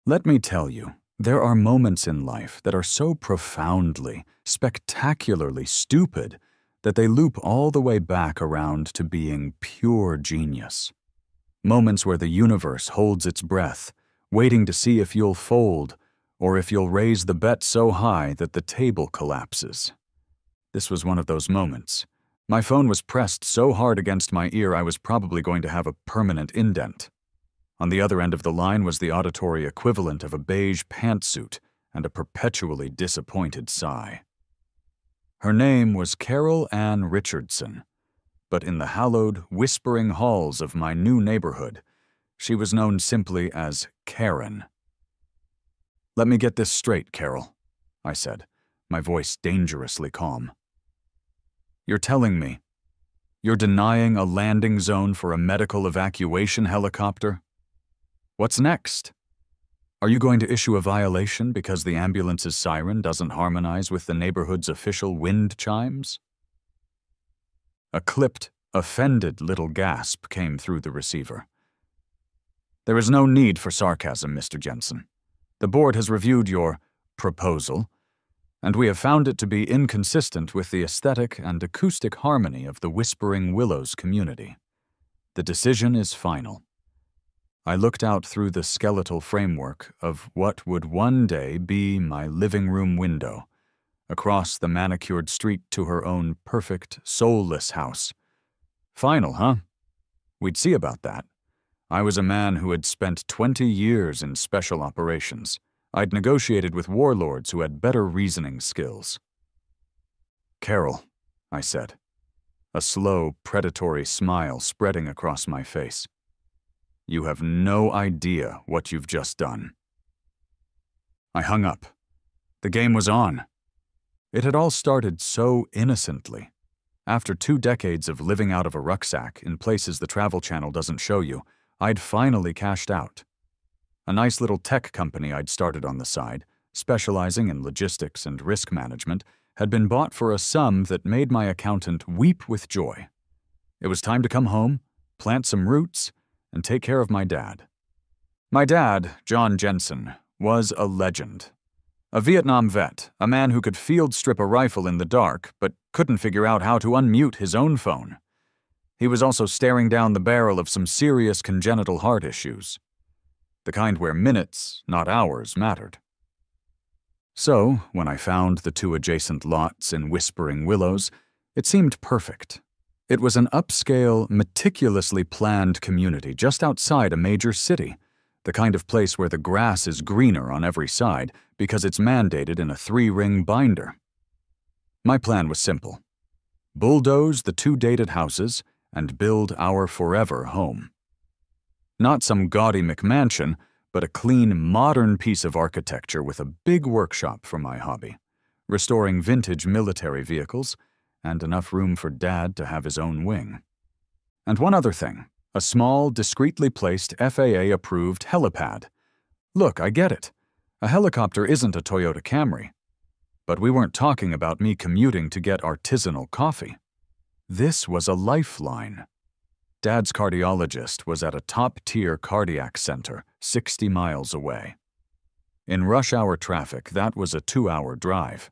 Let me tell you, there are moments in life that are so profoundly, spectacularly stupid that they loop all the way back around to being pure genius. Moments where the universe holds its breath, waiting to see if you'll fold or if you'll raise the bet so high that the table collapses. This was one of those moments. My phone was pressed so hard against my ear I was probably going to have a permanent indent. On the other end of the line was the auditory equivalent of a beige pantsuit and a perpetually disappointed sigh. Her name was Carol Ann Richardson, but in the hallowed, whispering halls of my new neighborhood, she was known simply as Karen. "Let me get this straight, Carol," I said, my voice dangerously calm. "You're telling me you're denying a landing zone for a medical evacuation helicopter? What's next? Are you going to issue a violation because the ambulance's siren doesn't harmonize with the neighborhood's official wind chimes?" A clipped, offended little gasp came through the receiver. "There is no need for sarcasm, Mr. Jensen. The board has reviewed your proposal, and we have found it to be inconsistent with the aesthetic and acoustic harmony of the Whispering Willows community. The decision is final." I looked out through the skeletal framework of what would one day be my living room window, across the manicured street to her own perfect, soulless house. Final, huh? We'd see about that. I was a man who had spent 20 years in special operations. I'd negotiated with warlords who had better reasoning skills. "Carol," I said, a slow, predatory smile spreading across my face. "You have no idea what you've just done." I hung up. The game was on. It had all started so innocently. After 2 decades of living out of a rucksack in places the Travel Channel doesn't show you, I'd finally cashed out. A nice little tech company I'd started on the side, specializing in logistics and risk management, had been bought for a sum that made my accountant weep with joy. It was time to come home, plant some roots, and take care of my dad. My dad, John Jensen, was a legend. A Vietnam vet, a man who could field strip a rifle in the dark, but couldn't figure out how to unmute his own phone. He was also staring down the barrel of some serious congenital heart issues. The kind where minutes, not hours, mattered. So, when I found the 2 adjacent lots in Whispering Willows, it seemed perfect. It was an upscale, meticulously planned community just outside a major city, the kind of place where the grass is greener on every side because it's mandated in a 3-ring binder. My plan was simple: bulldoze the 2 dated houses and build our forever home. Not some gaudy McMansion, but a clean, modern piece of architecture with a big workshop for my hobby, restoring vintage military vehicles, and enough room for Dad to have his own wing. And one other thing, a small, discreetly placed FAA-approved helipad. Look, I get it. A helicopter isn't a Toyota Camry. But we weren't talking about me commuting to get artisanal coffee. This was a lifeline. Dad's cardiologist was at a top-tier cardiac center 60 miles away. In rush-hour traffic, that was a 2-hour drive.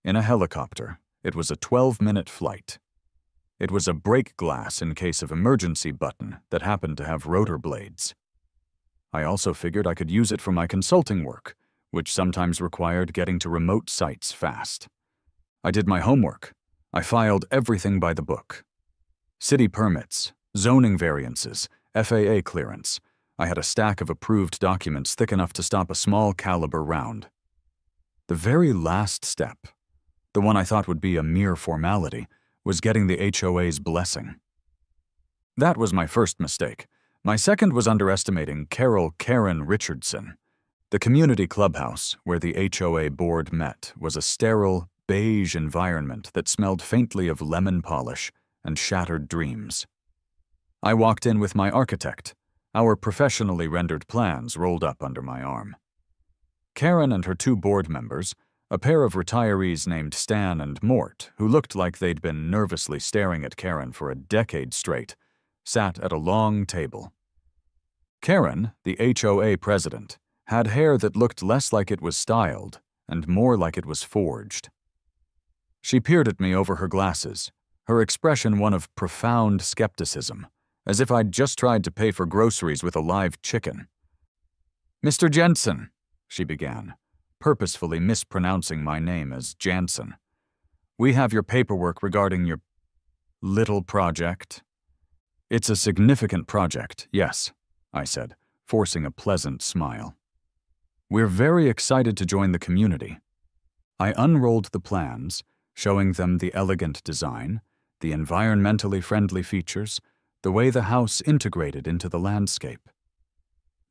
In a helicopter, it was a 12-minute flight. It was a brake glass in case of emergency button that happened to have rotor blades. I also figured I could use it for my consulting work, which sometimes required getting to remote sites fast. I did my homework. I filed everything by the book. City permits, zoning variances, FAA clearance. I had a stack of approved documents thick enough to stop a small caliber round. The very last step, the one I thought would be a mere formality, was getting the HOA's blessing. That was my first mistake. My second was underestimating Karen Richardson. The community clubhouse, where the HOA board met, was a sterile, beige environment that smelled faintly of lemon polish and shattered dreams. I walked in with my architect, our professionally rendered plans rolled up under my arm. Karen and her 2 board members, a pair of retirees named Stan and Mort, who looked like they'd been nervously staring at Karen for a decade straight, sat at a long table. Karen, the HOA president, had hair that looked less like it was styled and more like it was forged. She peered at me over her glasses, her expression one of profound skepticism, as if I'd just tried to pay for groceries with a live chicken. "Mr. Jensen," she began, purposefully mispronouncing my name as Jansen. "We have your paperwork regarding your little project." "It's a significant project, yes," I said, forcing a pleasant smile. "We're very excited to join the community." I unrolled the plans, showing them the elegant design, the environmentally friendly features, the way the house integrated into the landscape.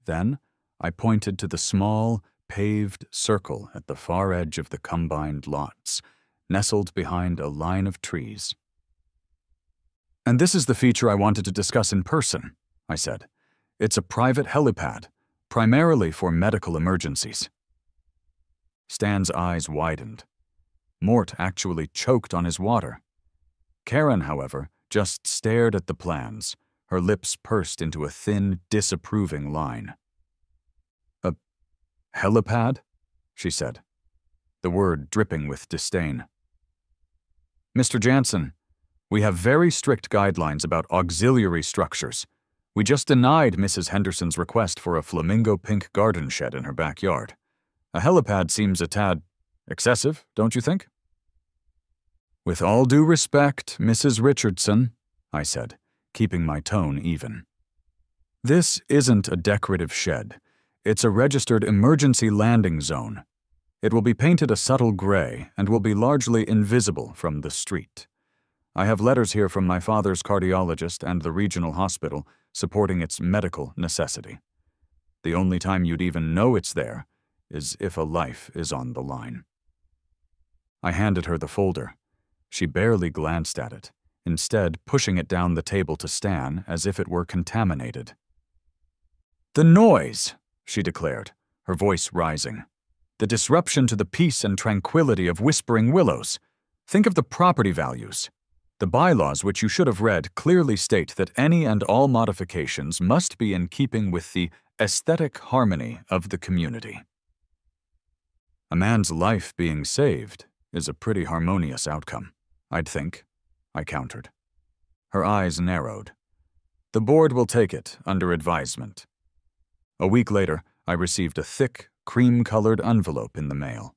Then I pointed to the small, paved circle at the far edge of the combined lots, nestled behind a line of trees. "And this is the feature I wanted to discuss in person," I said. "It's a private helipad, primarily for medical emergencies." Stan's eyes widened. Mort actually choked on his water. Karen, however, just stared at the plans, her lips pursed into a thin, disapproving line. "A helipad?" she said, the word dripping with disdain. "Mr. Jansen, we have very strict guidelines about auxiliary structures. We just denied Mrs. Henderson's request for a flamingo-pink garden shed in her backyard. A helipad seems a tad excessive, don't you think?" "With all due respect, Mrs. Richardson," I said, keeping my tone even. "This isn't a decorative shed. It's a registered emergency landing zone. It will be painted a subtle gray and will be largely invisible from the street. I have letters here from my father's cardiologist and the regional hospital supporting its medical necessity. The only time you'd even know it's there is if a life is on the line." I handed her the folder. She barely glanced at it, instead pushing it down the table to Stan as if it were contaminated. "The noise," she declared, her voice rising. "The disruption to the peace and tranquility of Whispering Willows. Think of the property values. The bylaws, which you should have read, clearly state that any and all modifications must be in keeping with the aesthetic harmony of the community." "A man's life being saved is a pretty harmonious outcome, I'd think," I countered. Her eyes narrowed. "The board will take it under advisement." A week later, I received a thick, cream-colored envelope in the mail.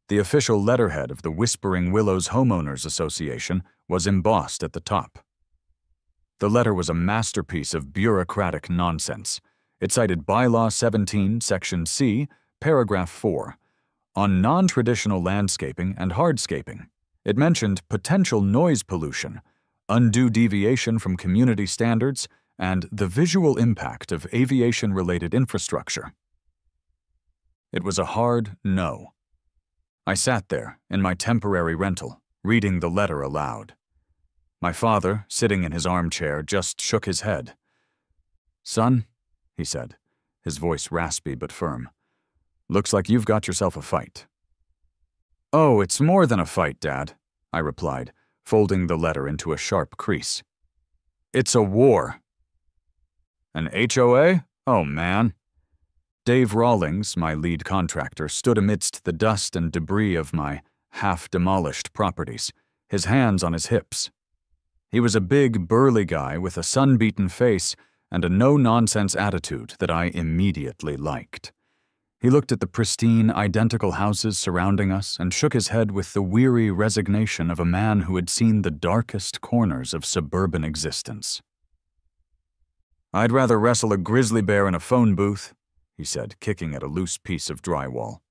The official letterhead of the Whispering Willows Homeowners Association was embossed at the top. The letter was a masterpiece of bureaucratic nonsense. It cited Bylaw 17, Section C, Paragraph 4, on non-traditional landscaping and hardscaping. It mentioned potential noise pollution, undue deviation from community standards, and the visual impact of aviation-related infrastructure. It was a hard no. I sat there, in my temporary rental, reading the letter aloud. My father, sitting in his armchair, just shook his head. "Son," he said, his voice raspy but firm, "looks like you've got yourself a fight." "Oh, it's more than a fight, Dad," I replied, folding the letter into a sharp crease. "It's a war." "An HOA? Oh, man." Dave Rawlings, my lead contractor, stood amidst the dust and debris of my half-demolished properties, his hands on his hips. He was a big, burly guy with a sun-beaten face and a no-nonsense attitude that I immediately liked. He looked at the pristine, identical houses surrounding us and shook his head with the weary resignation of a man who had seen the darkest corners of suburban existence. "I'd rather wrestle a grizzly bear in a phone booth," he said, kicking at a loose piece of drywall.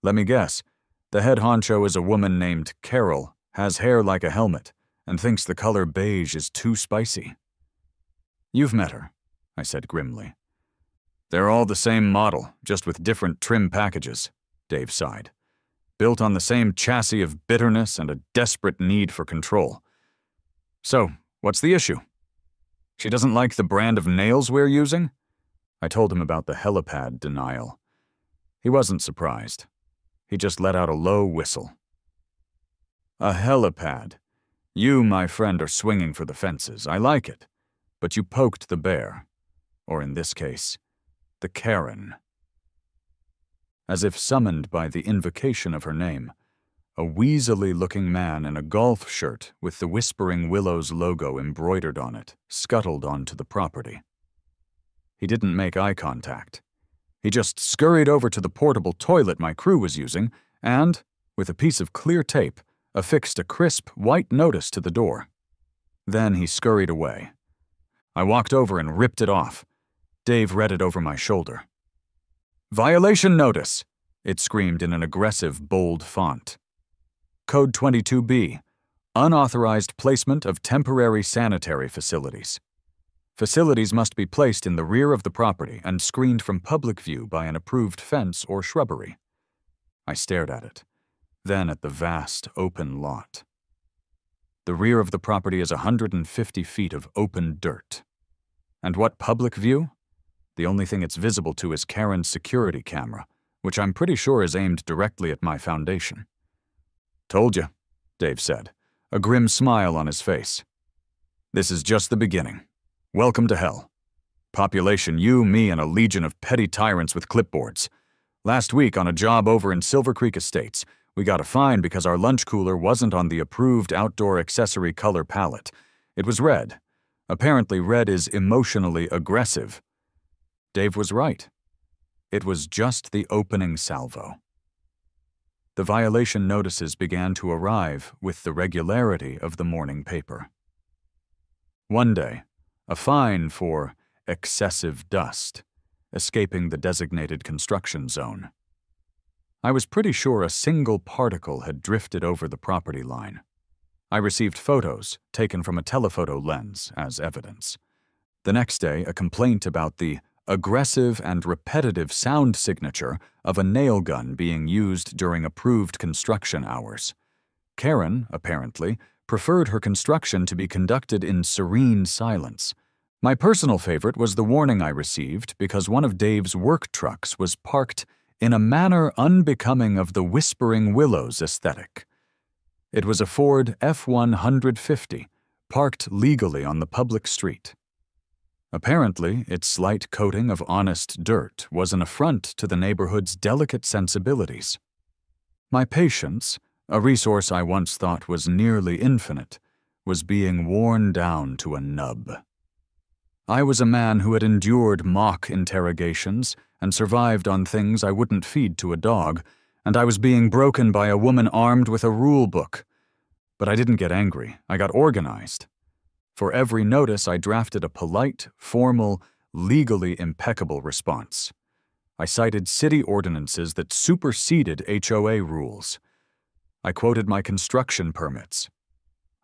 "Let me guess. The head honcho is a woman named Carol, has hair like a helmet, and thinks the color beige is too spicy." "You've met her," I said grimly. "They're all the same model, just with different trim packages," Dave sighed. "Built on the same chassis of bitterness and a desperate need for control. So, what's the issue? She doesn't like the brand of nails we're using?" I told him about the helipad denial. He wasn't surprised. He just let out a low whistle. "A helipad. You, my friend, are swinging for the fences. I like it. But you poked the bear. Or in this case, the Karen. As if summoned by the invocation of her name, a weaselly-looking man in a golf shirt with the Whispering Willows logo embroidered on it scuttled onto the property. He didn't make eye contact. He just scurried over to the portable toilet my crew was using and, with a piece of clear tape, affixed a crisp white notice to the door. Then he scurried away. I walked over and ripped it off. Dave read it over my shoulder. "Violation notice," it screamed in an aggressive, bold font. Code 22B, unauthorized placement of temporary sanitary facilities. Facilities must be placed in the rear of the property and screened from public view by an approved fence or shrubbery. I stared at it, then at the vast, open lot. The rear of the property is 150 feet of open dirt. And what public view? The only thing it's visible to is Karen's security camera, which I'm pretty sure is aimed directly at my foundation. "Told you," Dave said, a grim smile on his face. "This is just the beginning. Welcome to hell. Population you, me, and a legion of petty tyrants with clipboards. Last week on a job over in Silver Creek Estates, we got a fine because our lunch cooler wasn't on the approved outdoor accessory color palette. It was red. Apparently red is emotionally aggressive." Dave was right. It was just the opening salvo. The violation notices began to arrive with the regularity of the morning paper. One day, a fine for excessive dust, escaping the designated construction zone. I was pretty sure a single particle had drifted over the property line. I received photos taken from a telephoto lens as evidence. The next day, a complaint about the aggressive and repetitive sound signature of a nail gun being used during approved construction hours. Karen, apparently, preferred her construction to be conducted in serene silence. My personal favorite was the warning I received because one of Dave's work trucks was parked in a manner unbecoming of the Whispering Willows aesthetic. It was a Ford F-150, parked legally on the public street. Apparently, its slight coating of honest dirt was an affront to the neighborhood's delicate sensibilities. My patience, a resource I once thought was nearly infinite, was being worn down to a nub. I was a man who had endured mock interrogations and survived on things I wouldn't feed to a dog, and I was being broken by a woman armed with a rule book. But I didn't get angry. I got organized. For every notice, I drafted a polite, formal, legally impeccable response. I cited city ordinances that superseded HOA rules. I quoted my construction permits.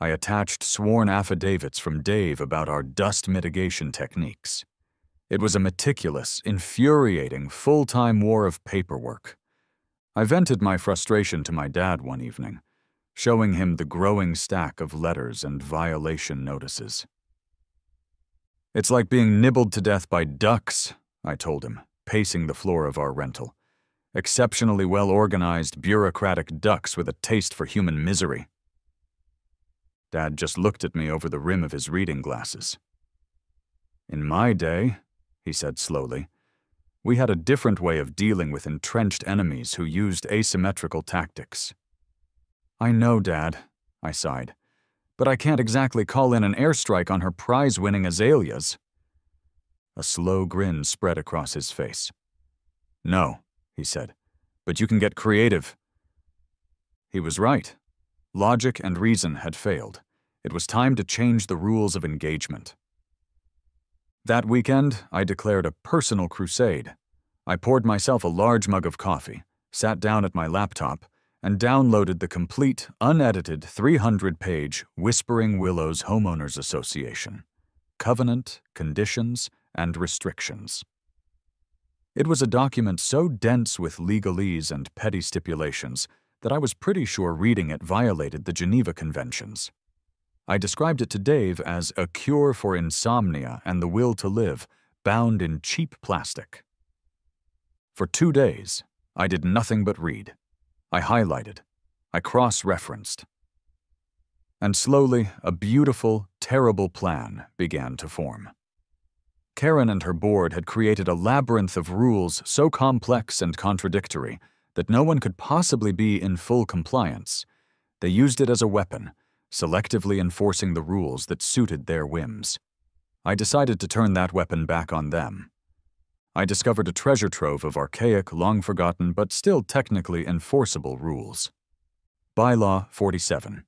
I attached sworn affidavits from Dave about our dust mitigation techniques. It was a meticulous, infuriating, full-time war of paperwork. I vented my frustration to my dad one evening, showing him the growing stack of letters and violation notices. "It's like being nibbled to death by ducks," I told him, pacing the floor of our rental. "Exceptionally well-organized, bureaucratic ducks with a taste for human misery." Dad just looked at me over the rim of his reading glasses. "In my day," he said slowly, "we had a different way of dealing with entrenched enemies who used asymmetrical tactics." "I know, Dad," I sighed, "but I can't exactly call in an airstrike on her prize-winning azaleas." A slow grin spread across his face. "No," he said, "but you can get creative." He was right. Logic and reason had failed. It was time to change the rules of engagement. That weekend, I declared a personal crusade. I poured myself a large mug of coffee, sat down at my laptop, and downloaded the complete, unedited 300-page Whispering Willows Homeowners Association, Covenant, Conditions, and Restrictions. It was a document so dense with legalese and petty stipulations that I was pretty sure reading it violated the Geneva Conventions. I described it to Dave as a cure for insomnia and the will to live, bound in cheap plastic. For 2 days, I did nothing but read. I highlighted. I cross-referenced. And slowly, a beautiful, terrible plan began to form. Karen and her board had created a labyrinth of rules so complex and contradictory that no one could possibly be in full compliance. They used it as a weapon, selectively enforcing the rules that suited their whims. I decided to turn that weapon back on them. I discovered a treasure trove of archaic, long-forgotten, but still technically enforceable rules. Bylaw 47.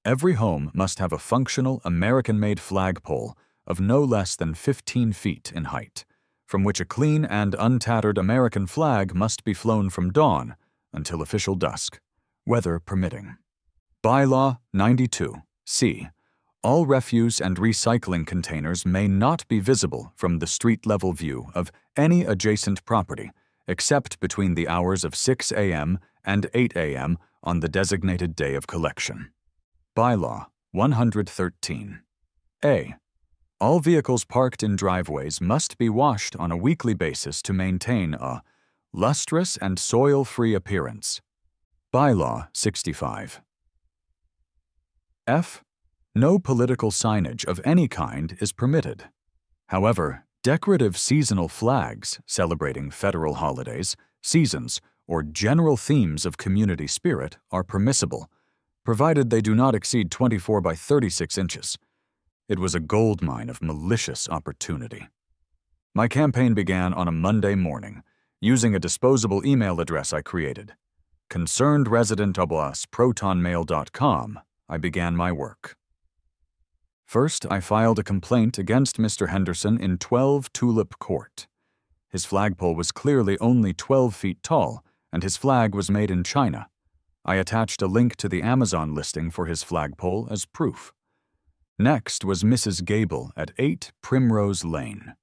Every home must have a functional, American-made flagpole of no less than 15 feet in height, from which a clean and untattered American flag must be flown from dawn until official dusk, weather permitting. Bylaw 92. C. All refuse and recycling containers may not be visible from the street-level view of any adjacent property, except between the hours of 6 a.m. and 8 a.m. on the designated day of collection. Bylaw 113. A. All vehicles parked in driveways must be washed on a weekly basis to maintain a lustrous and soil-free appearance. Bylaw 65. F. No political signage of any kind is permitted. However, decorative seasonal flags celebrating federal holidays, seasons, or general themes of community spirit are permissible, provided they do not exceed 24 by 36 inches. It was a goldmine of malicious opportunity. My campaign began on a Monday morning, using a disposable email address I created. concernedresident@protonmail.com, I began my work. First, I filed a complaint against Mr. Henderson in 12 Tulip Court. His flagpole was clearly only 12 feet tall, and his flag was made in China. I attached a link to the Amazon listing for his flagpole as proof. Next was Mrs. Gable at 8 Primrose Lane.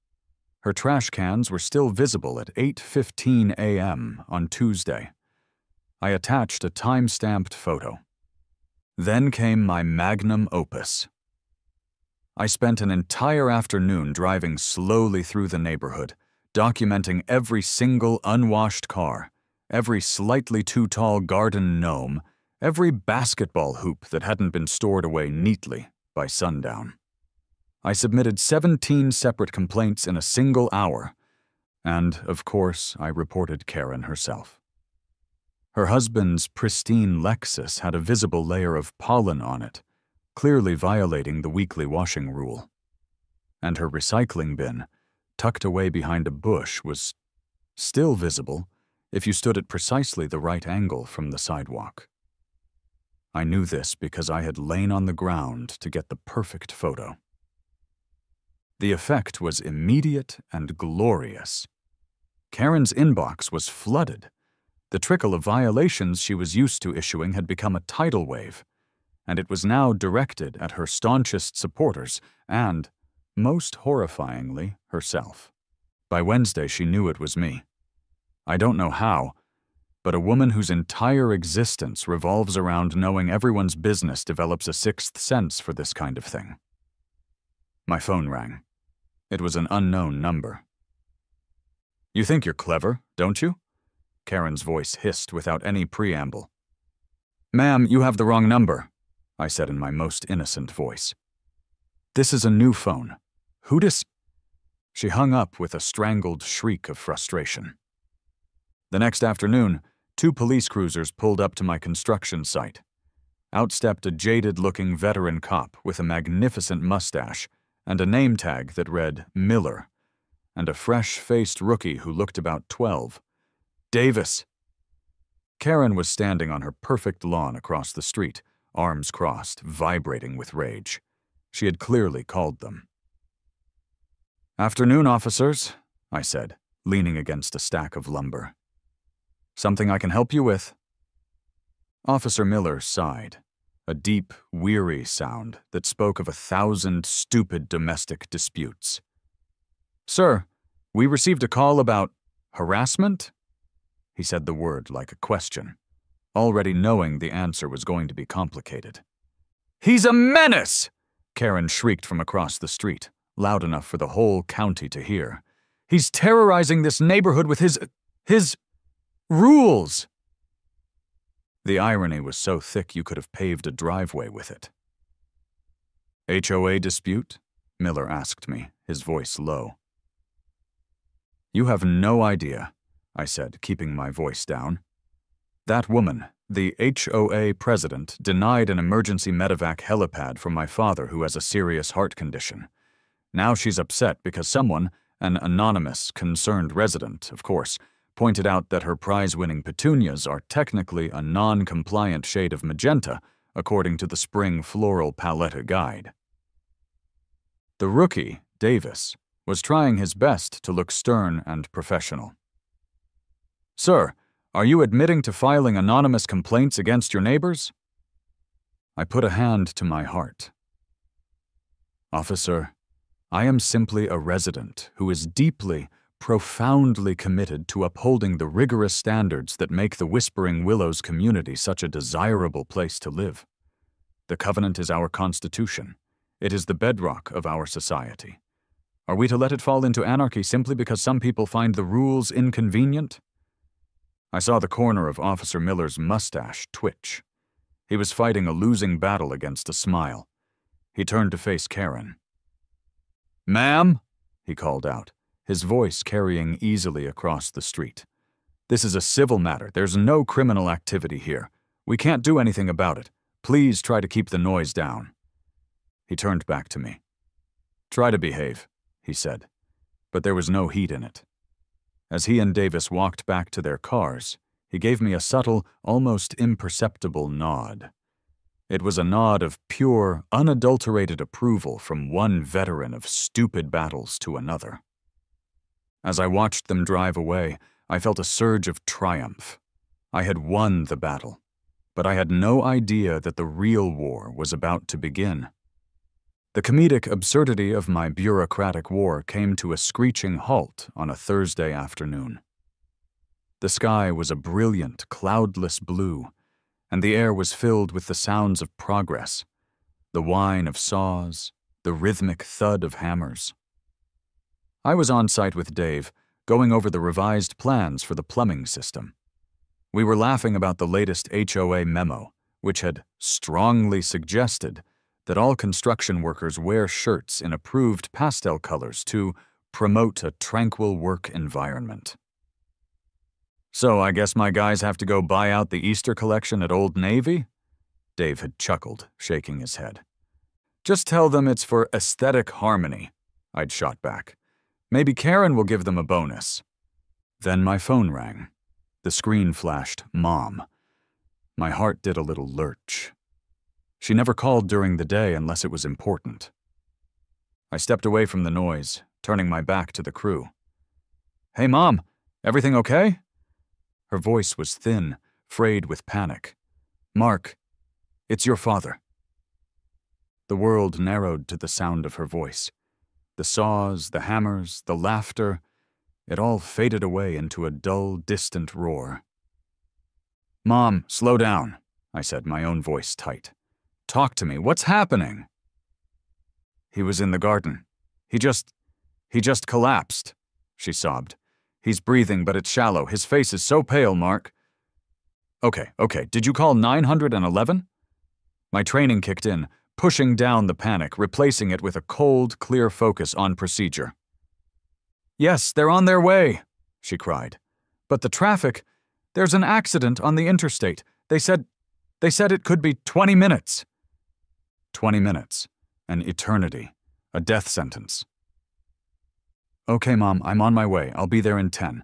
Her trash cans were still visible at 8:15 a.m. on Tuesday. I attached a time-stamped photo. Then came my magnum opus. I spent an entire afternoon driving slowly through the neighborhood, documenting every single unwashed car, every slightly too tall garden gnome, every basketball hoop that hadn't been stored away neatly by sundown. I submitted 17 separate complaints in a single hour, and, of course, I reported Karen herself. Her husband's pristine Lexus had a visible layer of pollen on it, clearly violating the weekly washing rule. And her recycling bin, tucked away behind a bush, was still visible if you stood at precisely the right angle from the sidewalk. I knew this because I had lain on the ground to get the perfect photo. The effect was immediate and glorious. Karen's inbox was flooded. The trickle of violations she was used to issuing had become a tidal wave, and it was now directed at her staunchest supporters and, most horrifyingly, herself. By Wednesday, she knew it was me. I don't know how, but a woman whose entire existence revolves around knowing everyone's business develops a sixth sense for this kind of thing. My phone rang. It was an unknown number. "You think you're clever, don't you?" Karen's voice hissed without any preamble. "Ma'am, you have the wrong number," I said in my most innocent voice. "This is a new phone. Who dis—" She hung up with a strangled shriek of frustration. The next afternoon, 2 police cruisers pulled up to my construction site. Out stepped a jaded-looking veteran cop with a magnificent mustache and a name tag that read Miller, and a fresh-faced rookie who looked about 12. "Davis." Karen was standing on her perfect lawn across the street, arms crossed, vibrating with rage. She had clearly called them. "Afternoon, officers," I said, leaning against a stack of lumber. "Something I can help you with?" Officer Miller sighed, a deep, weary sound that spoke of 1,000 stupid domestic disputes. "Sir, we received a call about harassment?" He said the word like a question, already knowing the answer was going to be complicated. "He's a menace!" Karen shrieked from across the street, loud enough for the whole county to hear. "He's terrorizing this neighborhood with his rules!" The irony was so thick you could have paved a driveway with it. "HOA dispute?" Miller asked me, his voice low. You have no idea, I said, keeping my voice down. That woman, the HOA president, denied an emergency medevac helipad for my father who has a serious heart condition. Now she's upset because someone, an anonymous, concerned resident, of course, pointed out that her prize-winning petunias are technically a non-compliant shade of magenta, according to the Spring Floral Palette Guide. The rookie, Davis, was trying his best to look stern and professional. Sir, are you admitting to filing anonymous complaints against your neighbors? I put a hand to my heart. Officer, I am simply a resident who is deeply, profoundly committed to upholding the rigorous standards that make the Whispering Willows community such a desirable place to live. The covenant is our constitution. It is the bedrock of our society. Are we to let it fall into anarchy simply because some people find the rules inconvenient? I saw the corner of Officer Miller's mustache twitch. He was fighting a losing battle against a smile. He turned to face Karen. Ma'am, he called out, his voice carrying easily across the street. This is a civil matter. There's no criminal activity here. We can't do anything about it. Please try to keep the noise down. He turned back to me. Try to behave, he said, but there was no heat in it. As he and Davis walked back to their cars, he gave me a subtle, almost imperceptible nod. It was a nod of pure, unadulterated approval from one veteran of stupid battles to another. As I watched them drive away, I felt a surge of triumph. I had won the battle, but I had no idea that the real war was about to begin. The comedic absurdity of my bureaucratic war came to a screeching halt on a Thursday afternoon. The sky was a brilliant, cloudless blue, and the air was filled with the sounds of progress, the whine of saws, the rhythmic thud of hammers. I was on site with Dave, going over the revised plans for the plumbing system. We were laughing about the latest HOA memo, which had strongly suggested that all construction workers wear shirts in approved pastel colors to promote a tranquil work environment. So I guess my guys have to go buy out the Easter collection at Old Navy? Dave had chuckled, shaking his head. Just tell them it's for aesthetic harmony, I'd shot back. Maybe Karen will give them a bonus. Then my phone rang. The screen flashed, Mom. My heart did a little lurch. She never called during the day unless it was important. I stepped away from the noise, turning my back to the crew. Hey, Mom, everything okay? Her voice was thin, frayed with panic. Mark, it's your father. The world narrowed to the sound of her voice. The saws, the hammers, the laughter, it all faded away into a dull, distant roar. Mom, slow down, I said, my own voice tight. Talk to me. What's happening? He was in the garden. He just collapsed, she sobbed. He's breathing, but it's shallow. His face is so pale, Mark. Okay. Did you call 911? My training kicked in, pushing down the panic, replacing it with a cold, clear focus on procedure. Yes, they're on their way, she cried. But the traffic, there's an accident on the interstate. They said it could be 20 minutes. 20 minutes. An eternity. A death sentence. Okay, Mom, I'm on my way. I'll be there in 10.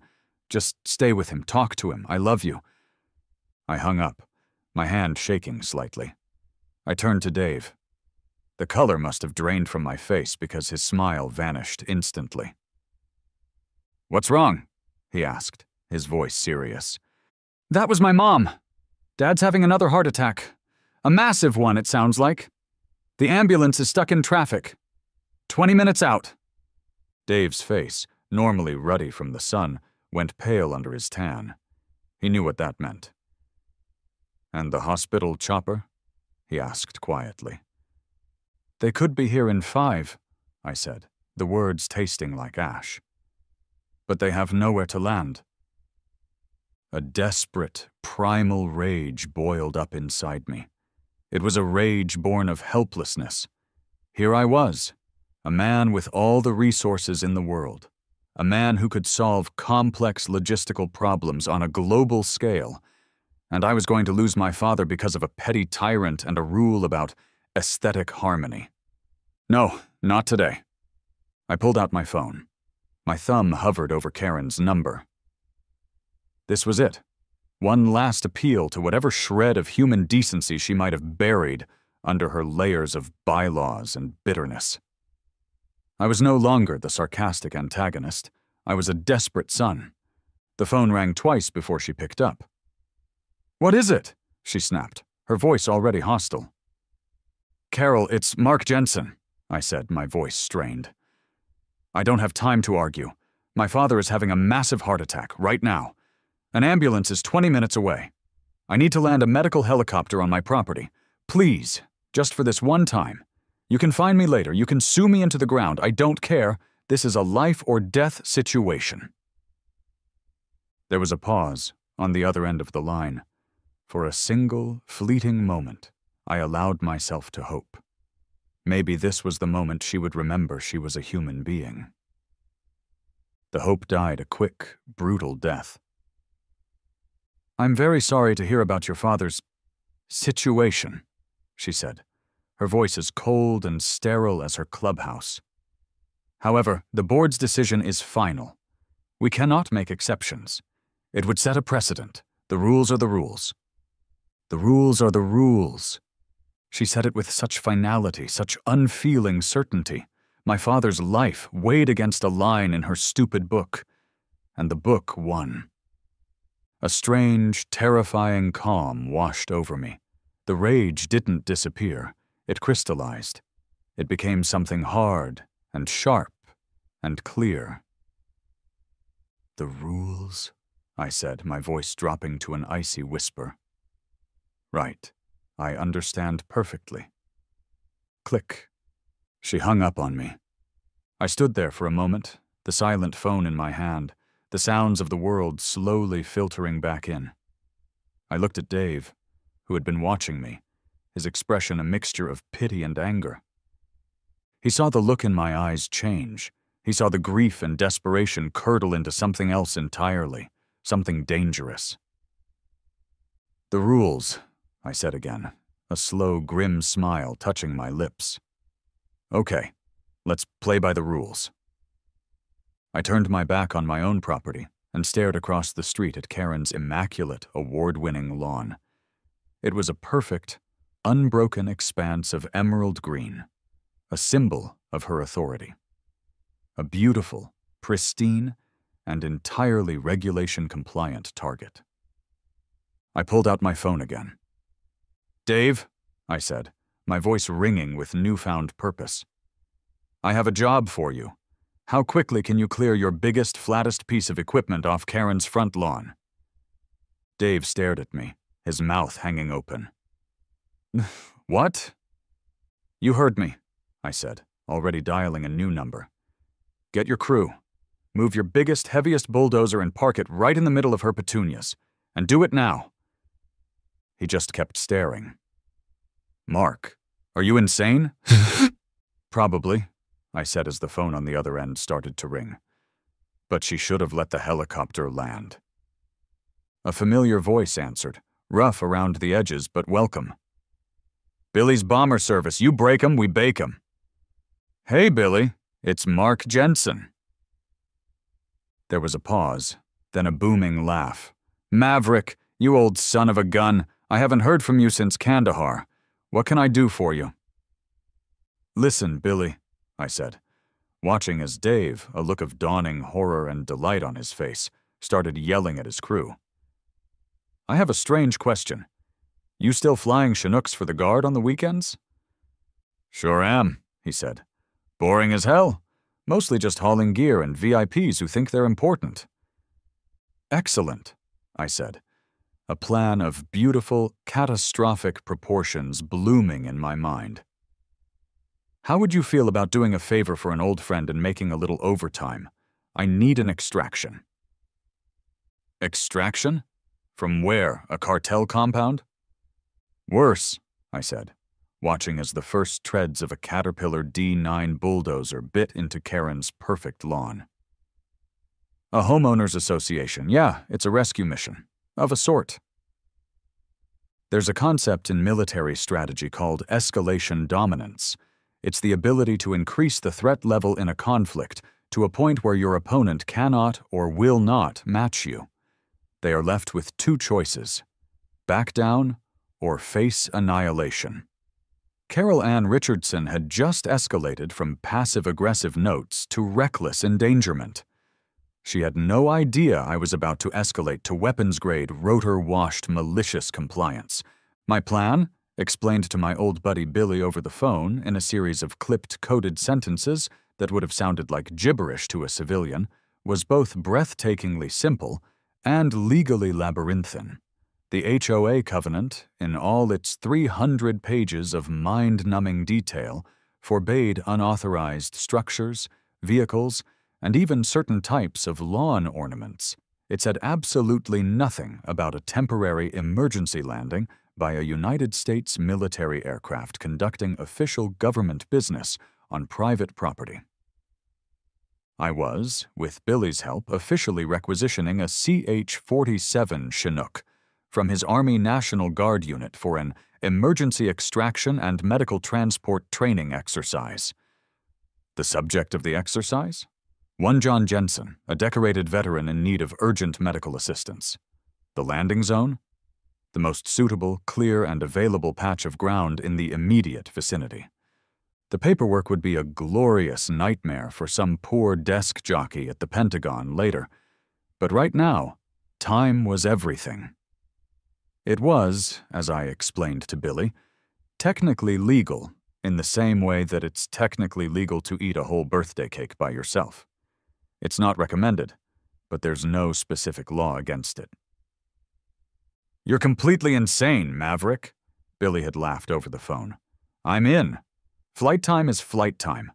Just stay with him. Talk to him. I love you. I hung up, my hand shaking slightly. I turned to Dave. The color must have drained from my face because his smile vanished instantly. What's wrong? He asked, his voice serious. That was my mom. Dad's having another heart attack. A massive one, it sounds like. The ambulance is stuck in traffic. 20 minutes out. Dave's face, normally ruddy from the sun, went pale under his tan. He knew what that meant. And the hospital chopper? He asked quietly. They could be here in 5, I said, the words tasting like ash. But they have nowhere to land. A desperate, primal rage boiled up inside me. It was a rage born of helplessness. Here I was, a man with all the resources in the world, a man who could solve complex logistical problems on a global scale, and I was going to lose my father because of a petty tyrant and a rule about aesthetic harmony. No, not today. I pulled out my phone. My thumb hovered over Karen's number. This was it. One last appeal to whatever shred of human decency she might have buried under her layers of bylaws and bitterness. I was no longer the sarcastic antagonist. I was a desperate son. The phone rang twice before she picked up. "What is it?" she snapped, her voice already hostile. "Carol, it's Mark Jensen," I said, my voice strained. "I don't have time to argue. My father is having a massive heart attack right now. An ambulance is 20 minutes away. I need to land a medical helicopter on my property. Please, just for this one time. You can find me later. You can sue me into the ground. I don't care. This is a life or death situation." There was a pause on the other end of the line. For a single, fleeting moment, I allowed myself to hope. Maybe this was the moment she would remember she was a human being. The hope died a quick, brutal death. "I'm very sorry to hear about your father's situation," she said, her voice as cold and sterile as her clubhouse. "However, the board's decision is final. We cannot make exceptions. It would set a precedent. The rules are the rules. The rules are the rules." She said it with such finality, such unfeeling certainty. My father's life weighed against a line in her stupid book, and the book won. A strange, terrifying calm washed over me. The rage didn't disappear. It crystallized. It became something hard and sharp and clear. "The rules?" I said, my voice dropping to an icy whisper. "Right. I understand perfectly." Click. She hung up on me. I stood there for a moment, the silent phone in my hand, the sounds of the world slowly filtering back in. I looked at Dave, who had been watching me, his expression a mixture of pity and anger. He saw the look in my eyes change. He saw the grief and desperation curdle into something else entirely, something dangerous. "The rules," I said again, a slow, grim smile touching my lips. "Okay, let's play by the rules." I turned my back on my own property and stared across the street at Karen's immaculate, award-winning lawn. It was a perfect, unbroken expanse of emerald green, a symbol of her authority. A beautiful, pristine, and entirely regulation-compliant target. I pulled out my phone again. "Dave," I said, my voice ringing with newfound purpose. "I have a job for you. How quickly can you clear your biggest, flattest piece of equipment off Karen's front lawn?" Dave stared at me, his mouth hanging open. "What?" "You heard me," I said, already dialing a new number. "Get your crew. Move your biggest, heaviest bulldozer and park it right in the middle of her petunias. And do it now." He just kept staring. "Mark, are you insane?" "Probably," I said as the phone on the other end started to ring. But she should have let the helicopter land. A familiar voice answered, rough around the edges but welcome. "Billy's Bomber Service, you break 'em, we bake 'em." "Hey, Billy, it's Mark Jensen." There was a pause, then a booming laugh. "Maverick, you old son of a gun, I haven't heard from you since Kandahar. What can I do for you?" "Listen, Billy," I said, watching as Dave, a look of dawning horror and delight on his face, started yelling at his crew. "I have a strange question. You still flying Chinooks for the Guard on the weekends?" "Sure am," he said. "Boring as hell. Mostly just hauling gear and VIPs who think they're important." "Excellent," I said, a plan of beautiful, catastrophic proportions blooming in my mind. "How would you feel about doing a favor for an old friend and making a little overtime? I need an extraction." "Extraction? From where? A cartel compound?" "Worse," I said, watching as the first treads of a Caterpillar D9 bulldozer bit into Karen's perfect lawn. A homeowners association. Yeah, it's a rescue mission. Of a sort. There's a concept in military strategy called escalation dominance. It's the ability to increase the threat level in a conflict to a point where your opponent cannot or will not match you. They are left with two choices: back down or face annihilation. Carol Ann Richardson had just escalated from passive-aggressive notes to reckless endangerment. She had no idea I was about to escalate to weapons-grade, rotor-washed, malicious compliance. My plan, explained to my old buddy Billy over the phone in a series of clipped, coded sentences that would have sounded like gibberish to a civilian, was both breathtakingly simple and legally labyrinthine. The HOA covenant, in all its 300 pages of mind-numbing detail, forbade unauthorized structures, vehicles, and even certain types of lawn ornaments. It said absolutely nothing about a temporary emergency landing by a United States military aircraft conducting official government business on private property. I was, with Billy's help, officially requisitioning a CH-47 Chinook from his Army National Guard unit for an emergency extraction and medical transport training exercise. The subject of the exercise? One John Jensen, a decorated veteran in need of urgent medical assistance. The landing zone? The most suitable, clear, and available patch of ground in the immediate vicinity. The paperwork would be a glorious nightmare for some poor desk jockey at the Pentagon later, but right now, time was everything. It was, as I explained to Billy, technically legal in the same way that it's technically legal to eat a whole birthday cake by yourself. It's not recommended, but there's no specific law against it. "You're completely insane, Maverick," Billy had laughed over the phone. "I'm in. Flight time is flight time.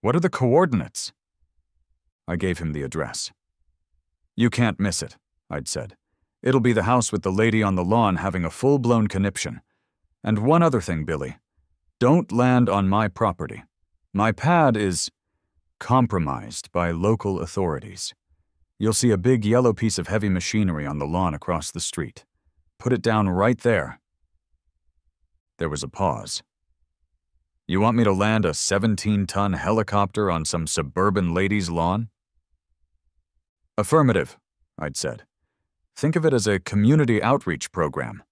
What are the coordinates?" I gave him the address. "You can't miss it," I'd said. "It'll be the house with the lady on the lawn having a full-blown conniption. And one other thing, Billy. Don't land on my property. My pad is compromised by local authorities. You'll see a big yellow piece of heavy machinery on the lawn across the street. Put it down right there." There was a pause. "You want me to land a 17-ton helicopter on some suburban lady's lawn?" "Affirmative," I'd said. "Think of it as a community outreach program."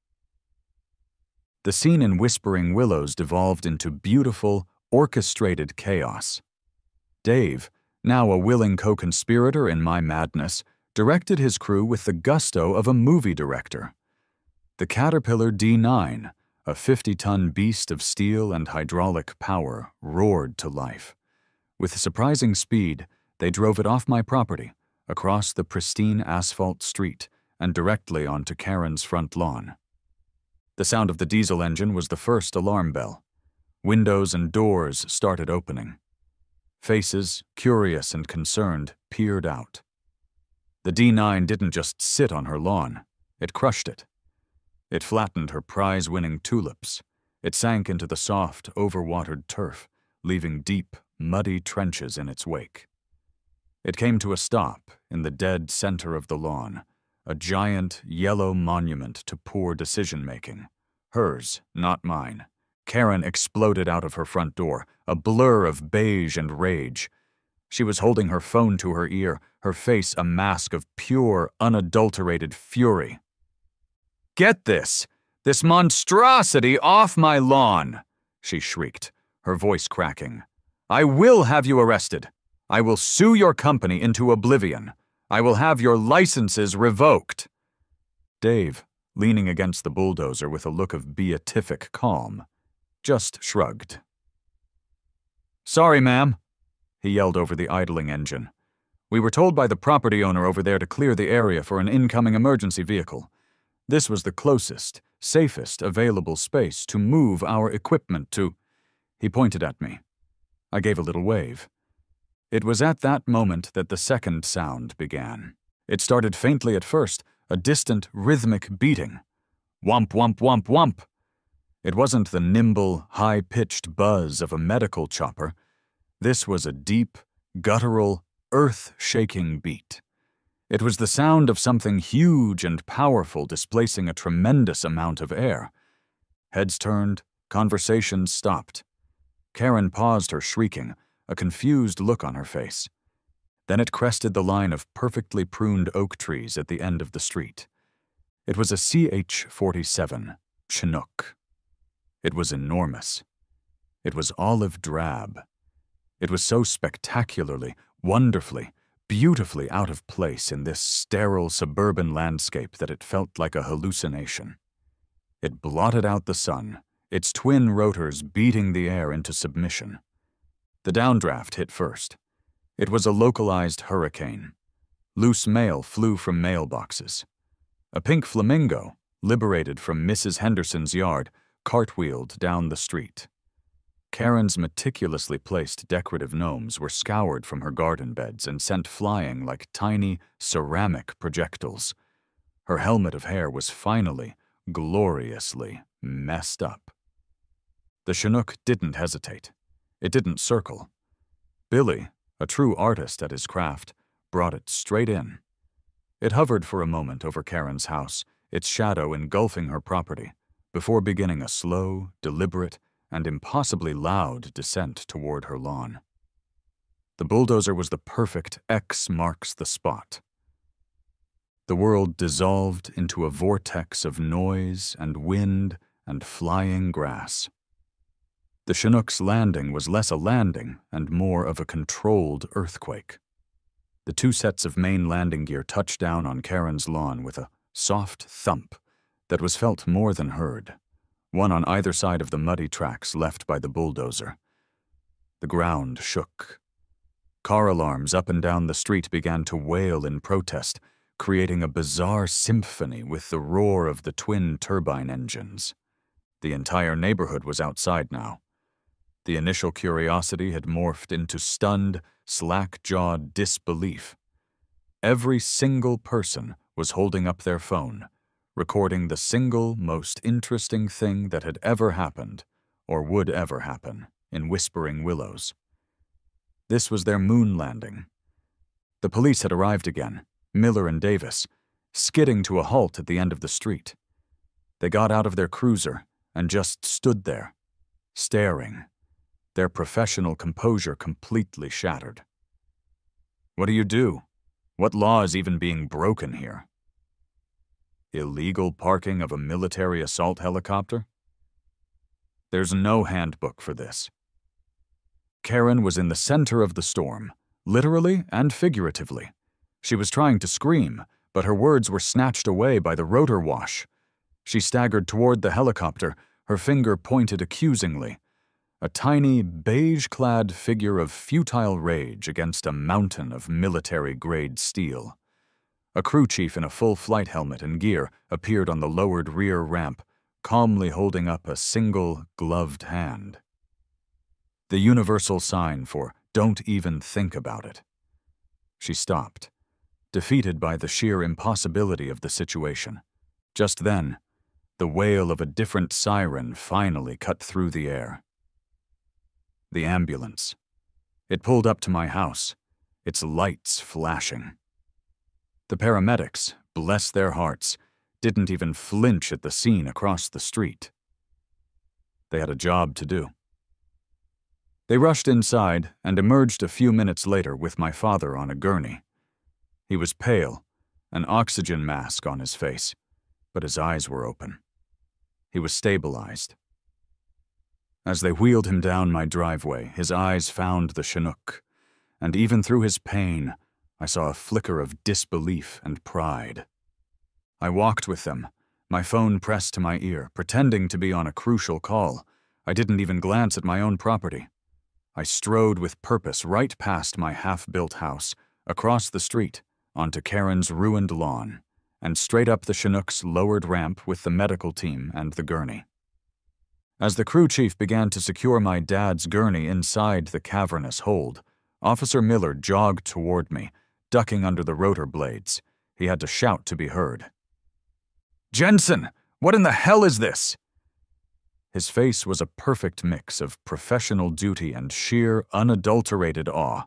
The scene in Whispering Willows devolved into beautiful, orchestrated chaos. Dave, now a willing co-conspirator in my madness, directed his crew with the gusto of a movie director. The Caterpillar D9, a 50-ton beast of steel and hydraulic power, roared to life. With surprising speed, they drove it off my property, across the pristine asphalt street, and directly onto Karen's front lawn. The sound of the diesel engine was the first alarm bell. Windows and doors started opening. Faces, curious and concerned, peered out. The D9 didn't just sit on her lawn. It crushed it. It flattened her prize-winning tulips. It sank into the soft, overwatered turf, leaving deep, muddy trenches in its wake. It came to a stop in the dead center of the lawn, a giant, yellow monument to poor decision-making. Hers, not mine. Karen exploded out of her front door, a blur of beige and rage. She was holding her phone to her ear, her face a mask of pure, unadulterated fury. "Get this! This monstrosity off my lawn!" she shrieked, her voice cracking. "I will have you arrested. I will sue your company into oblivion. I will have your licenses revoked." Dave, leaning against the bulldozer with a look of beatific calm, just shrugged. "Sorry, ma'am," he yelled over the idling engine. "We were told by the property owner over there to clear the area for an incoming emergency vehicle. This was the closest, safest available space to move our equipment to—" He pointed at me. I gave a little wave. It was at that moment that the second sound began. It started faintly at first, a distant, rhythmic beating. Whomp, whomp, whomp, whomp. It wasn't the nimble, high-pitched buzz of a medical chopper. This was a deep, guttural, earth-shaking beat. It was the sound of something huge and powerful displacing a tremendous amount of air. Heads turned, conversations stopped. Karen paused her shrieking, a confused look on her face. Then it crested the line of perfectly pruned oak trees at the end of the street. It was a CH-47, Chinook. It was enormous. It was olive drab. It was so spectacularly, wonderfully, beautifully out of place in this sterile suburban landscape that it felt like a hallucination. It blotted out the sun, its twin rotors beating the air into submission. The downdraft hit first. It was a localized hurricane. Loose mail flew from mailboxes. A pink flamingo, liberated from Mrs. Henderson's yard, cartwheeled down the street. Karen's meticulously placed decorative gnomes were scoured from her garden beds and sent flying like tiny, ceramic projectiles. Her helmet of hair was finally, gloriously messed up. The Chinook didn't hesitate. It didn't circle. Billy, a true artist at his craft, brought it straight in. It hovered for a moment over Karen's house, its shadow engulfing her property, before beginning a slow, deliberate, and impossibly loud descent toward her lawn. The bulldozer was the perfect X marks the spot. The world dissolved into a vortex of noise and wind and flying grass. The Chinook's landing was less a landing and more of a controlled earthquake. The two sets of main landing gear touched down on Karen's lawn with a soft thump that was felt more than heard, one on either side of the muddy tracks left by the bulldozer. The ground shook. Car alarms up and down the street began to wail in protest, creating a bizarre symphony with the roar of the twin turbine engines. The entire neighborhood was outside now. The initial curiosity had morphed into stunned, slack-jawed disbelief. Every single person was holding up their phone, recording the single most interesting thing that had ever happened, or would ever happen, in Whispering Willows. This was their moon landing. The police had arrived again, Miller and Davis, skidding to a halt at the end of the street. They got out of their cruiser and just stood there, staring, their professional composure completely shattered. What do you do? What law is even being broken here? Illegal parking of a military assault helicopter? There's no handbook for this. Karen was in the center of the storm, literally and figuratively. She was trying to scream, but her words were snatched away by the rotor wash. She staggered toward the helicopter, her finger pointed accusingly. A tiny, beige-clad figure of futile rage against a mountain of military-grade steel. A crew chief in a full flight helmet and gear appeared on the lowered rear ramp, calmly holding up a single, gloved hand. The universal sign for "don't even think about it." She stopped, defeated by the sheer impossibility of the situation. Just then, the wail of a different siren finally cut through the air. The ambulance. It pulled up to my house, its lights flashing. The paramedics, bless their hearts, didn't even flinch at the scene across the street. They had a job to do. They rushed inside and emerged a few minutes later with my father on a gurney. He was pale, an oxygen mask on his face, but his eyes were open. He was stabilized. As they wheeled him down my driveway, his eyes found the Chinook, and even through his pain, I saw a flicker of disbelief and pride. I walked with them, my phone pressed to my ear, pretending to be on a crucial call. I didn't even glance at my own property. I strode with purpose right past my half-built house, across the street, onto Karen's ruined lawn, and straight up the Chinook's lowered ramp with the medical team and the gurney. As the crew chief began to secure my dad's gurney inside the cavernous hold, Officer Miller jogged toward me, ducking under the rotor blades. He had to shout to be heard. "Jensen, what in the hell is this?" His face was a perfect mix of professional duty and sheer, unadulterated awe.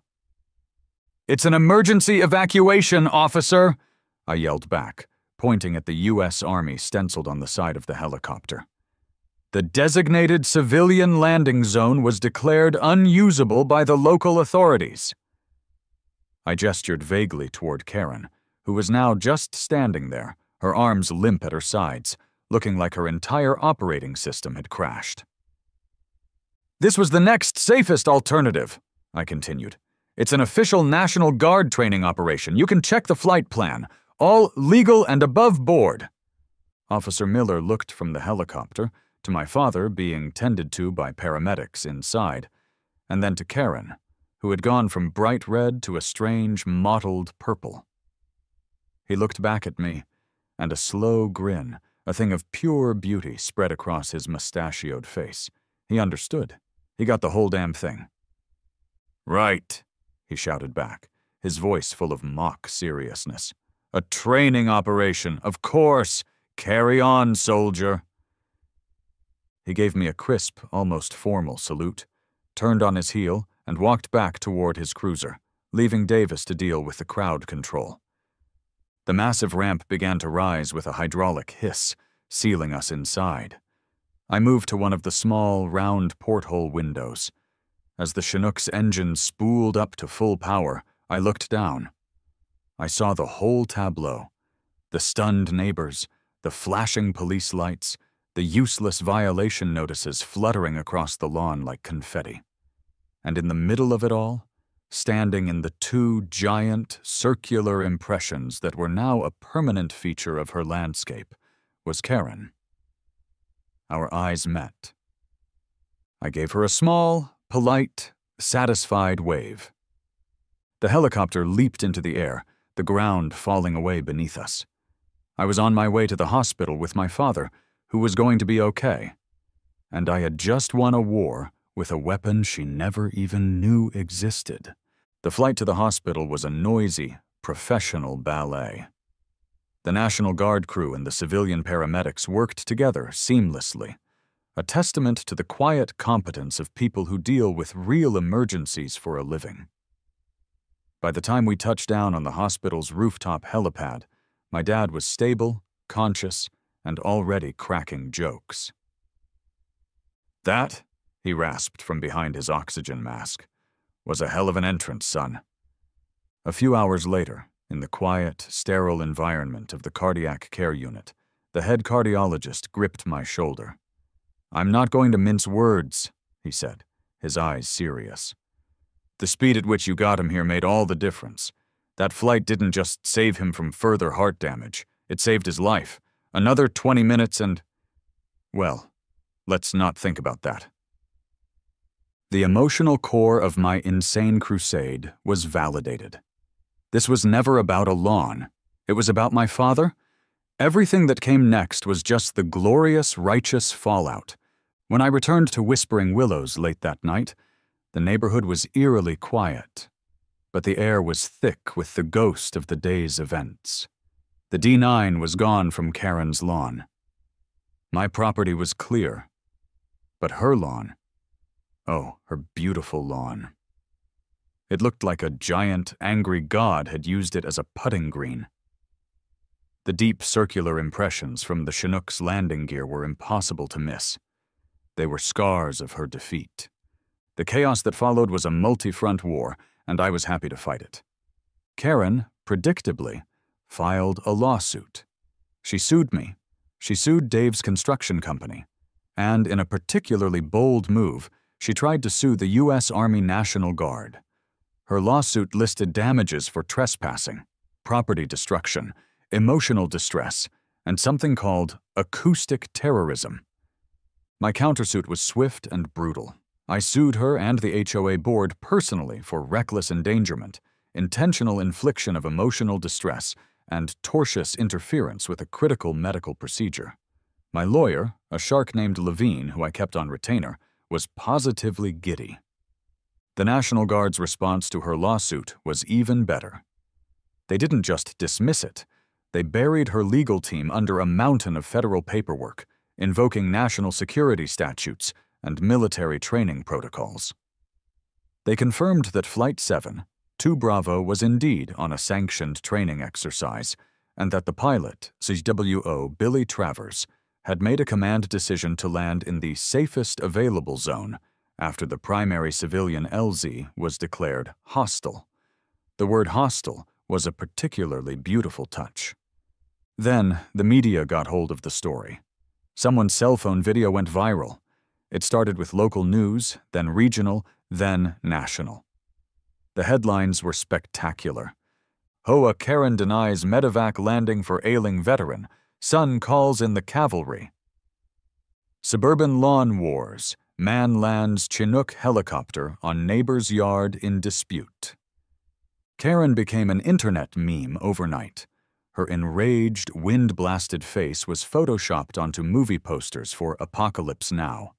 "It's an emergency evacuation, officer!" I yelled back, pointing at the U.S. Army stenciled on the side of the helicopter. The designated civilian landing zone was declared unusable by the local authorities. I gestured vaguely toward Karen, who was now just standing there, her arms limp at her sides, looking like her entire operating system had crashed. "This was the next safest alternative," I continued. "It's an official National Guard training operation. You can check the flight plan. All legal and above board." Officer Miller looked from the helicopter to my father being tended to by paramedics inside, and then to Karen, who had gone from bright red to a strange mottled purple. He looked back at me, and a slow grin, a thing of pure beauty, spread across his mustachioed face. He understood. He got the whole damn thing. "Right," he shouted back, his voice full of mock seriousness. "A training operation, of course. Carry on, soldier." He gave me a crisp, almost formal salute, turned on his heel, and walked back toward his cruiser, leaving Davis to deal with the crowd control. The massive ramp began to rise with a hydraulic hiss, sealing us inside. I moved to one of the small, round porthole windows. As the Chinook's engine spooled up to full power, I looked down. I saw the whole tableau: the stunned neighbors, the flashing police lights, the useless violation notices fluttering across the lawn like confetti. And in the middle of it all, standing in the two giant, circular impressions that were now a permanent feature of her landscape, was Karen. Our eyes met. I gave her a small, polite, satisfied wave. The helicopter leaped into the air, the ground falling away beneath us. I was on my way to the hospital with my father, who was going to be okay. And I had just won a war with a weapon she never even knew existed. The flight to the hospital was a noisy, professional ballet. The National Guard crew and the civilian paramedics worked together seamlessly, a testament to the quiet competence of people who deal with real emergencies for a living. By the time we touched down on the hospital's rooftop helipad, my dad was stable, conscious, and already cracking jokes. "That," he rasped from behind his oxygen mask, "was a hell of an entrance, son." A few hours later, in the quiet, sterile environment of the cardiac care unit, the head cardiologist gripped my shoulder. "I'm not going to mince words," he said, his eyes serious. "The speed at which you got him here made all the difference. That flight didn't just save him from further heart damage, it saved his life. Another 20 minutes and... well, let's not think about that." The emotional core of my insane crusade was validated. This was never about a lawn. It was about my father. Everything that came next was just the glorious, righteous fallout. When I returned to Whispering Willows late that night, the neighborhood was eerily quiet, but the air was thick with the ghost of the day's events. The D9 was gone from Karen's lawn. My property was clear, but her lawn, oh, her beautiful lawn. It looked like a giant, angry god had used it as a putting green. The deep circular impressions from the Chinook's landing gear were impossible to miss. They were scars of her defeat. The chaos that followed was a multi-front war, and I was happy to fight it. Karen, predictably, filed a lawsuit. She sued me. She sued Dave's construction company. And in a particularly bold move, she tried to sue the U.S. Army National Guard. Her lawsuit listed damages for trespassing, property destruction, emotional distress, and something called acoustic terrorism. My countersuit was swift and brutal. I sued her and the HOA board personally for reckless endangerment, intentional infliction of emotional distress, and tortious interference with a critical medical procedure. My lawyer, a shark named Levine, who I kept on retainer, was positively giddy. The National Guard's response to her lawsuit was even better. They didn't just dismiss it. They buried her legal team under a mountain of federal paperwork, invoking national security statutes and military training protocols. They confirmed that Flight 7, 2 Bravo was indeed on a sanctioned training exercise, and that the pilot, CWO Billy Travers, had made a command decision to land in the safest available zone after the primary civilian LZ was declared hostile. The word hostile was a particularly beautiful touch. Then, the media got hold of the story. Someone's cell phone video went viral. It started with local news, then regional, then national. The headlines were spectacular. HOA Karen denies medevac landing for ailing veteran. Son calls in the cavalry. Suburban lawn wars. Man lands Chinook helicopter on neighbor's yard in dispute. Karen became an internet meme overnight. Her enraged, wind-blasted face was photoshopped onto movie posters for Apocalypse Now.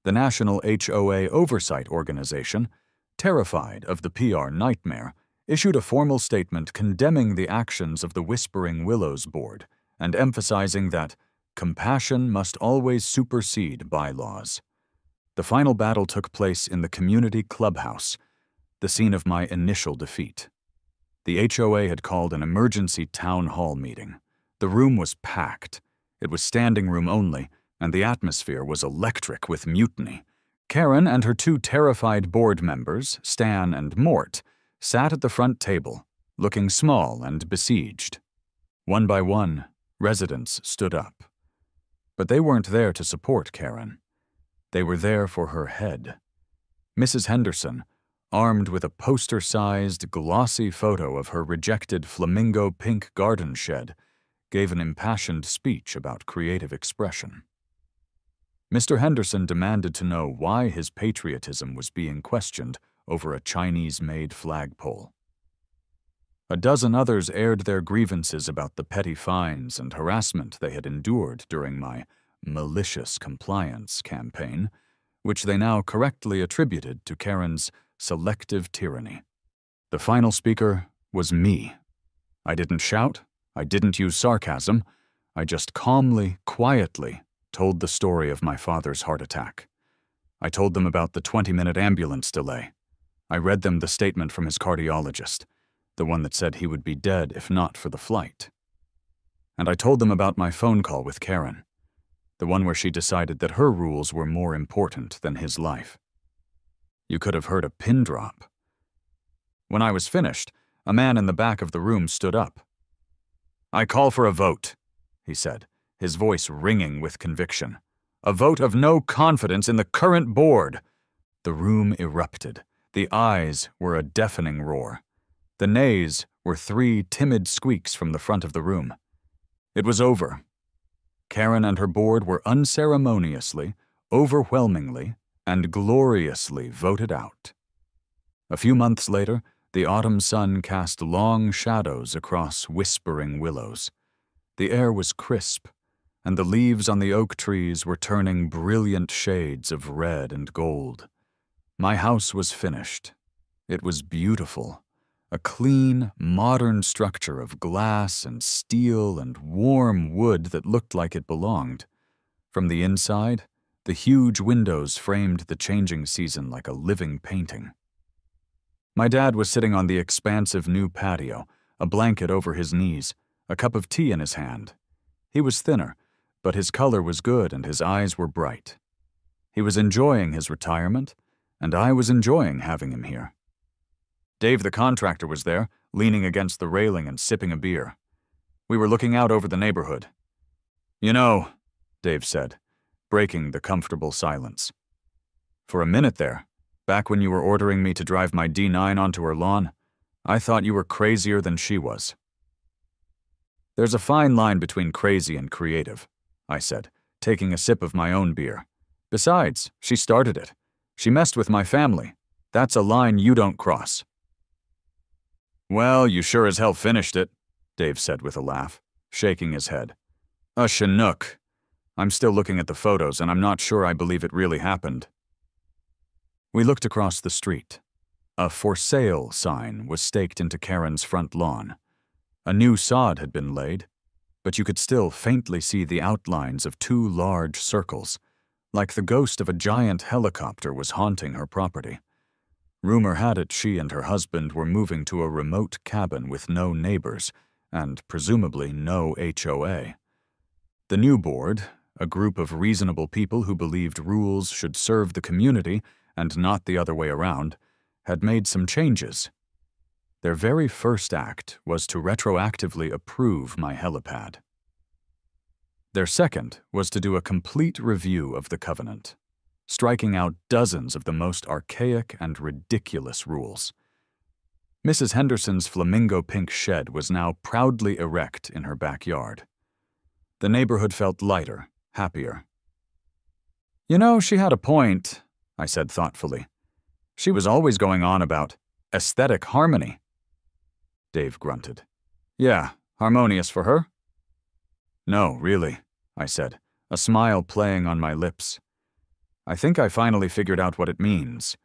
The National HOA Oversight Organization, terrified of the PR nightmare, issued a formal statement condemning the actions of the Whispering Willows Board and emphasizing that compassion must always supersede bylaws. The final battle took place in the community clubhouse, the scene of my initial defeat. The HOA had called an emergency town hall meeting. The room was packed. It was standing room only, and the atmosphere was electric with mutiny. Karen and her 2 terrified board members, Stan and Mort, sat at the front table, looking small and besieged. One by one, residents stood up. But they weren't there to support Karen. They were there for her head. Mrs. Henderson, armed with a poster-sized, glossy photo of her rejected flamingo pink garden shed, gave an impassioned speech about creative expression. Mr. Henderson demanded to know why his patriotism was being questioned over a Chinese-made flagpole. A dozen others aired their grievances about the petty fines and harassment they had endured during my malicious compliance campaign, which they now correctly attributed to Karen's selective tyranny. The final speaker was me. I didn't shout, I didn't use sarcasm, I just calmly, quietly told the story of my father's heart attack. I told them about the 20-minute ambulance delay. I read them the statement from his cardiologist, the one that said he would be dead if not for the flight. And I told them about my phone call with Karen, the one where she decided that her rules were more important than his life. You could have heard a pin drop. When I was finished, a man in the back of the room stood up. "I call for a vote," he said, his voice ringing with conviction. "A vote of no confidence in the current board." The room erupted. The ayes were a deafening roar. The nays were 3 timid squeaks from the front of the room. It was over. Karen and her board were unceremoniously, overwhelmingly, and gloriously voted out. A few months later, the autumn sun cast long shadows across whispering willows. The air was crisp, and the leaves on the oak trees were turning brilliant shades of red and gold. My house was finished. It was beautiful, a clean, modern structure of glass and steel and warm wood that looked like it belonged. From the inside, the huge windows framed the changing season like a living painting. My dad was sitting on the expansive new patio, a blanket over his knees, a cup of tea in his hand. He was thinner, but his color was good and his eyes were bright. He was enjoying his retirement, and I was enjoying having him here. Dave the contractor was there, leaning against the railing and sipping a beer. We were looking out over the neighborhood. "You know," Dave said, breaking the comfortable silence. "For a minute there, back when you were ordering me to drive my D9 onto her lawn, I thought you were crazier than she was." "There's a fine line between crazy and creative," I said, taking a sip of my own beer. "Besides, she started it. She messed with my family. That's a line you don't cross." "Well, you sure as hell finished it," Dave said with a laugh, shaking his head. "A Chinook. I'm still looking at the photos, and I'm not sure I believe it really happened." We looked across the street. A "For Sale" sign was staked into Karen's front lawn. A new sod had been laid, but you could still faintly see the outlines of 2 large circles, like the ghost of a giant helicopter was haunting her property. Rumor had it she and her husband were moving to a remote cabin with no neighbors, and presumably no HOA. The new board, a group of reasonable people who believed rules should serve the community and not the other way around, had made some changes. Their very first act was to retroactively approve my helipad. Their second was to do a complete review of the covenant, striking out dozens of the most archaic and ridiculous rules. Mrs. Henderson's flamingo-pink shed was now proudly erect in her backyard. The neighborhood felt lighter, happier. "You know, she had a point," I said thoughtfully. "She was always going on about aesthetic harmony." Dave grunted. "Yeah, harmonious for her?" "No, really," I said, a smile playing on my lips. "I think I finally figured out what it means.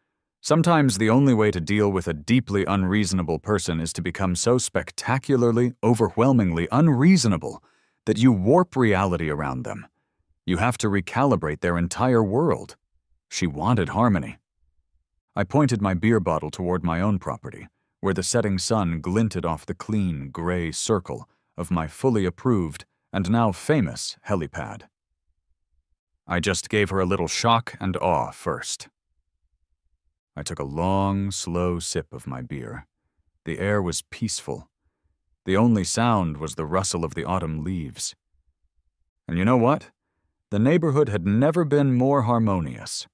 Sometimes the only way to deal with a deeply unreasonable person is to become so spectacularly, overwhelmingly unreasonable that you warp reality around them. You have to recalibrate their entire world." She wanted harmony. I pointed my beer bottle toward my own property, where the setting sun glinted off the clean, gray circle of my fully approved and now famous helipad. I just gave her a little shock and awe first. I took a long, slow sip of my beer. The air was peaceful. The only sound was the rustle of the autumn leaves. And you know what? The neighborhood had never been more harmonious.